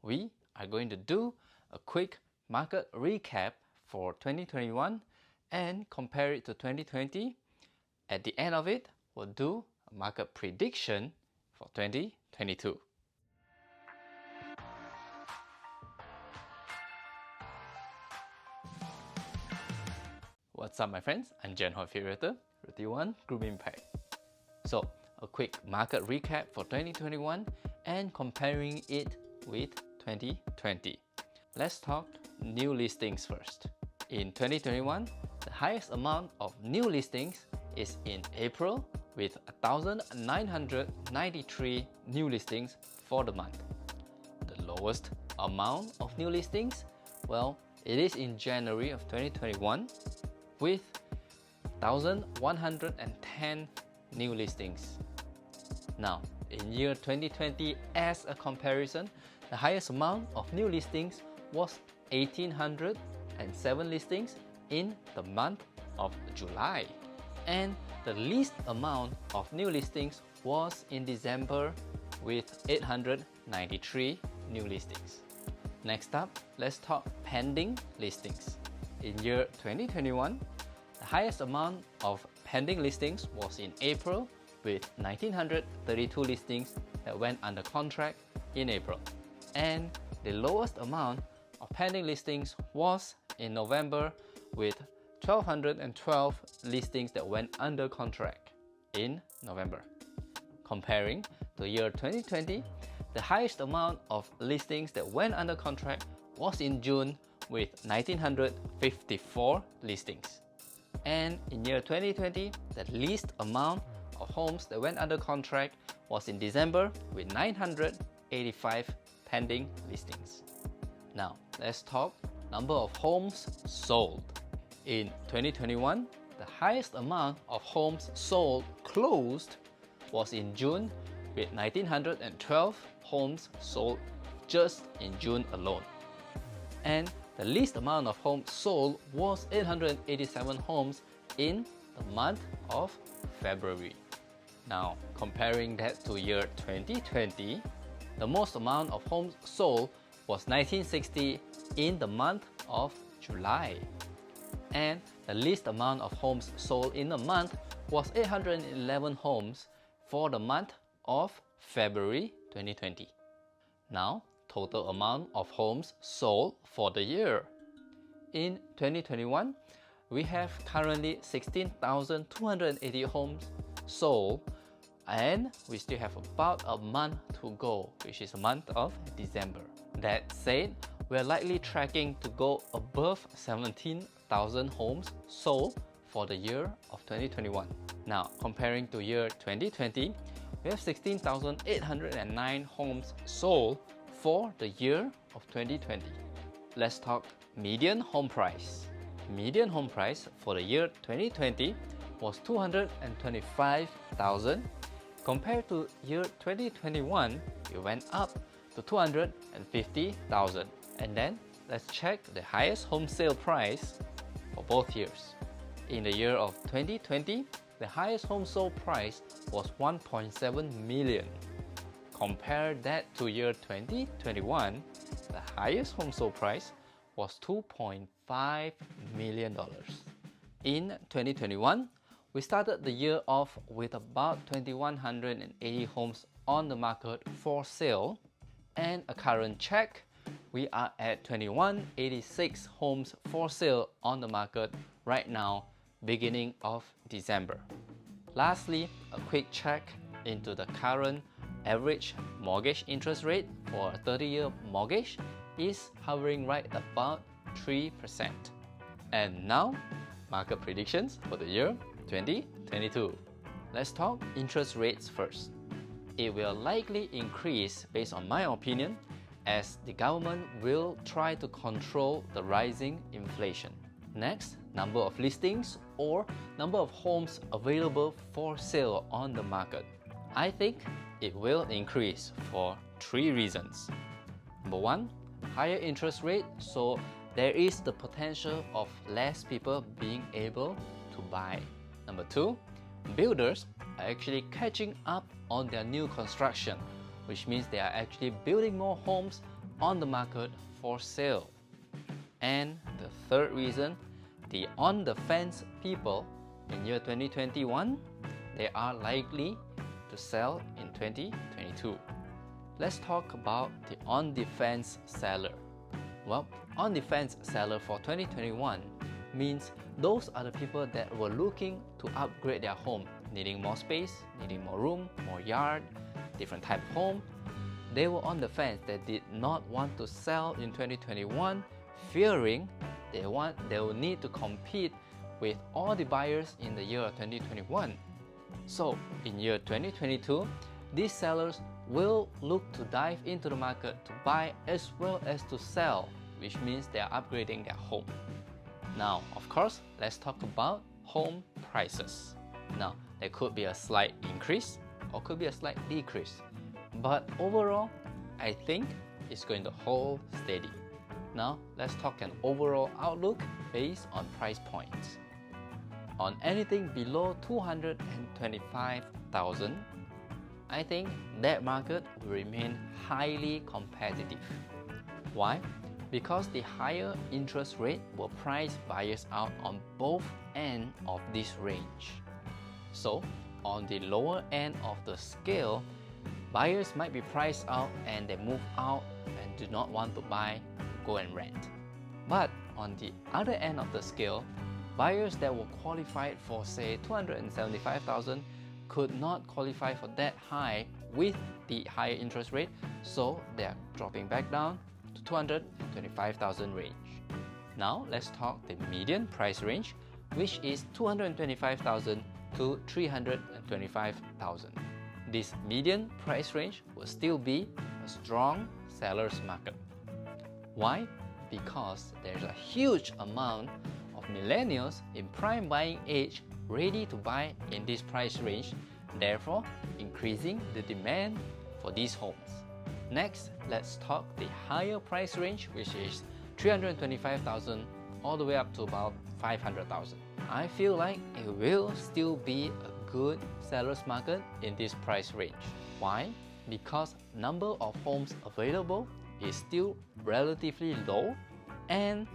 we are going to do a quick market recap for 2021 and compare it to 2020. At the end of it, we'll do a market prediction for 2022. What's up, my friends? I'm Jenn Ho, Realtor, Realty ONE Group Impact. So, a quick market recap for 2021 and comparing it with 2020. Let's talk new listings first. In 2021, the highest amount of new listings is in April with 1,993 new listings for the month. The lowest amount of new listings, well, it is in January of 2021 with 1,110 new listings. Now, in year 2020, as a comparison, the highest amount of new listings was 1,807 listings in the month of July. And the least amount of new listings was in December with 893 new listings. Next up, let's talk pending listings. In year 2021, the highest amount of pending listings was in April with 1,932 listings that went under contract in April. And the lowest amount of pending listings was in November with 1,212 listings that went under contract in November. Comparing to year 2020, the highest amount of listings that went under contract was in June with 1,954 listings. And in year 2020, the least amount of homes that went under contract was in December with 985 pending listings. Now, let's talk number of homes sold. In 2021, the highest amount of homes sold closed was in June with 1,912 homes sold just in June alone. And the least amount of homes sold was 887 homes in the month of February. Now, comparing that to year 2020, the most amount of homes sold was 1,960 in the month of July. And the least amount of homes sold in the month was 811 homes for the month of February 2020. Now, total amount of homes sold for the year. In 2021, we have currently 16,280 homes sold, and we still have about a month to go, which is the month of December. That said, we're likely tracking to go above 17,000 homes sold for the year of 2021. Now, comparing to year 2020, we have 16,809 homes sold for the year of 2020. Let's talk median home price. Median home price for the year 2020 was 225,000. Compared to year 2021, it went up to 250,000. And then let's check the highest home sale price for both years. In the year of 2020, the highest home sold price was 1.7 million. Compare that to year 2021, the highest home sold price was $2.5 million. In 2021, we started the year off with about 2,180 homes on the market for sale, and a current check, we are at 2,186 homes for sale on the market right now, beginning of December. Lastly, a quick check into the current average mortgage interest rate for a 30-year mortgage is hovering right about 3%. And now, market predictions for the year 2022. Let's talk interest rates first. It will likely increase based on my opinion as the government will try to control the rising inflation. Next, number of listings or number of homes available for sale on the market. I think it will increase for 3 reasons. Number 1, higher interest rate, so there is the potential of less people being able to buy. Number 2, builders are actually catching up on their new construction, which means they are actually building more homes on the market for sale. And the third reason, the on-the-fence people in year 2021, they are likely to sell in 2022. Let's talk about the on-the-fence seller. Well, on-the-fence seller for 2021 means those are the people that were looking to upgrade their home, needing more space, needing more room, more yard, different type of home. They were on the fence. They did not want to sell in 2021, fearing they will need to compete with all the buyers in the year of 2021. So in year 2022, these sellers will look to dive into the market to buy as well as to sell, which means they are upgrading their home. Now, of course, let's talk about home prices. Now, there could be a slight increase or could be a slight decrease, but overall, I think it's going to hold steady. Now, let's talk an overall outlook based on price points. On anything below 225,000, I think that market will remain highly competitive. Why? Because the higher interest rate will price buyers out on both ends of this range. So, on the lower end of the scale, buyers might be priced out and they move out and do not want to buy, go and rent. But on the other end of the scale, buyers that were qualified for say 275,000 could not qualify for that high with the higher interest rate, so they are dropping back down to 225,000 range. Now let's talk the median price range, which is 225,000 to 325,000. This median price range will still be a strong seller's market. Why? Because there's a huge amount of millennials in prime buying age ready to buy in this price range, therefore increasing the demand for these homes. Next, let's talk the higher price range, which is 325,000 all the way up to about 500,000. I feel like it will still be a good seller's market in this price range. Why? Because number of homes available is still relatively low, and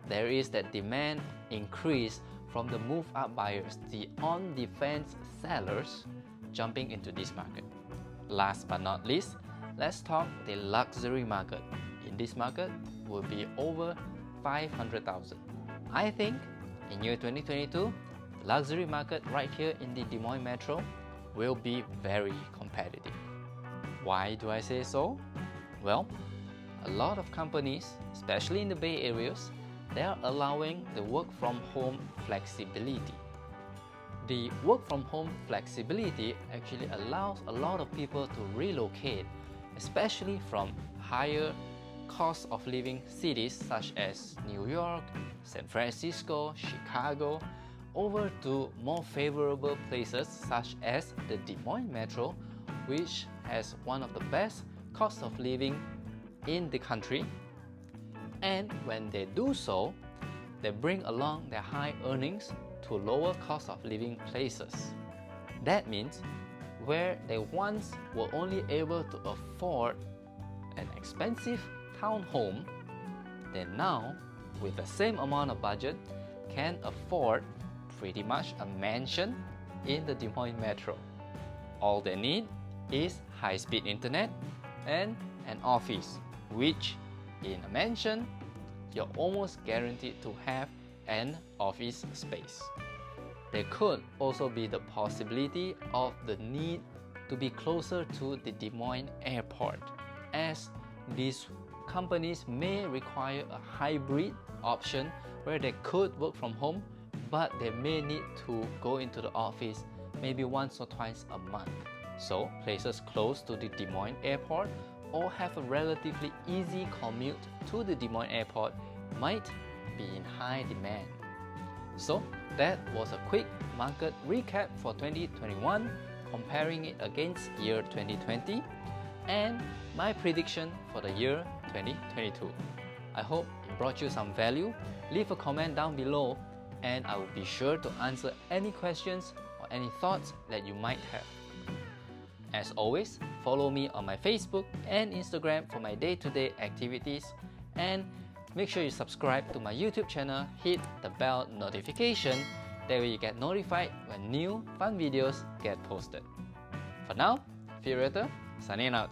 there is that demand increase from the move-up buyers, the on-the-fence sellers jumping into this market. Last but not least, let's talk the luxury market. In this market will be over 500,000. I think in year 2022, the luxury market right here in the Des Moines Metro will be very competitive. Why do I say so? Well, a lot of companies, especially in the Bay areas, they are allowing the work from home flexibility. The work from home flexibility actually allows a lot of people to relocate, especially from higher cost of living cities such as New York, San Francisco, Chicago, over to more favorable places such as the Des Moines Metro, which has one of the best cost of living in the country. And when they do so, they bring along their high earnings to lower cost of living places. That means where they once were only able to afford an expensive townhome, they now, with the same amount of budget, can afford pretty much a mansion in the Des Moines Metro. All they need is high-speed internet and an office, which in a mansion, you're almost guaranteed to have an office space. There could also be the possibility of the need to be closer to the Des Moines airport, as these companies may require a hybrid option where they could work from home, but they may need to go into the office maybe once or twice a month. So places close to the Des Moines airport or have a relatively easy commute to the Des Moines airport might be in high demand. So that was a quick market recap for 2021, comparing it against year 2020 and my prediction for the year 2022. I hope it brought you some value. Leave a comment down below and I will be sure to answer any questions or any thoughts that you might have. As always, follow me on my Facebook and Instagram for my day-to-day activities, and make sure you subscribe to my YouTube channel, hit the bell notification, that way you get notified when new fun videos get posted. For now, Realtor signing out.